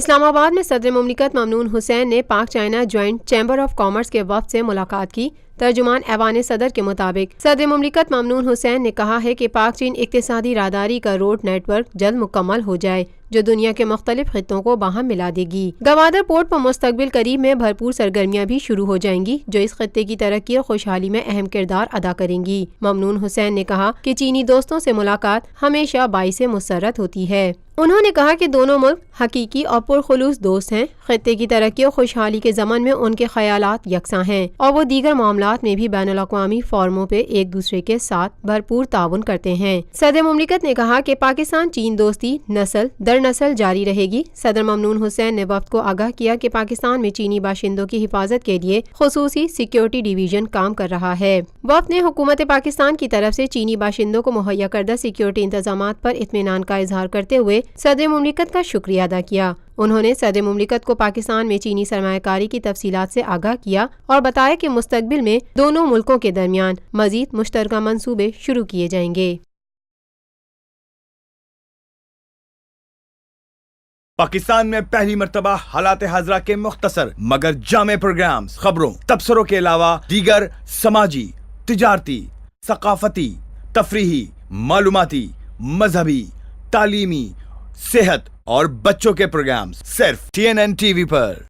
اسلام آباد میں صدر مملکت ممنون حسین نے پاک China joint chamber of commerce کے وفد سے ملاقات کی۔ ترجمان ایوان صدر کے مطابق صدر مملکت ممنون حسین نے کہا ہے کہ پاک چین اقتصادی راہداری کا روڈ نیٹ ورک جلد مکمل ہو جائے جو دنیا کے مختلف خطوں کو باہم ملا دے گی۔ گوادر پورٹ پر مستقبل قریب میں بھرپور سرگرمیاں بھی شروع ہو جائیں گی جو اس خطے کی ترقی اور خوشحالی میں اہم کردار ادا کریں گی۔ ممنون حسین نے کہا کہ چینی دوستوں سے ملاقات ہمیشہ باعث مسرت ہوتی ہے۔ انہوں نے کہا کہ دونوں ملک حقیقی اور پرخلوص دوست ہیں۔ خطے کی ترقی اور خوشحالی کے ضمن میں ان کے خیالات یکساں ہیں اور وہ دیگر معاملات میں بھی بین الاقوامی فورموں پہ ایک دوسرے کے ساتھ بھرپور تعاون کرتے ہیں۔ صدر مملکت نے کہا کہ پاکستان چین دوستی نسل در نسل جاری رہے گی۔ صدر ممنون حسین نے وفد کو آگاہ کیا کہ پاکستان میں چینی باشندوں کی حفاظت کے لیے خصوصی سیکیورٹی ڈویژن کام کر رہا ہے۔ وفد نے حکومت پاکستان کی طرف سے چینی باشندوں کو مہیا کردہ سیکیورٹی انتظامات پر اطمینان کا اظہار کرتے ہوئے صدر مملکت کا شکریہ ادا کیا۔ انہوں نے صدر مملکت کو پاکستان میں چینی سرمایہ کاری کی تفصیلات سے آگاہ کیا اور بتایا کہ مستقبل میں دونوں ملکوں کے درمیان مزید مشترکہ منصوبے شروع کیے جائیں گے۔ پاکستان میں پہلی مرتبہ حالات حاضرہ کے مختصر مگر جامع پروگرامز، خبروں، تبصروں کے علاوہ دیگر سماجی، تجارتی، ثقافتی، تفریحی، معلوماتی، مذہبی، تعلیمی، صحت اور بچوں کے پروگرامز صرف TNN TV پر۔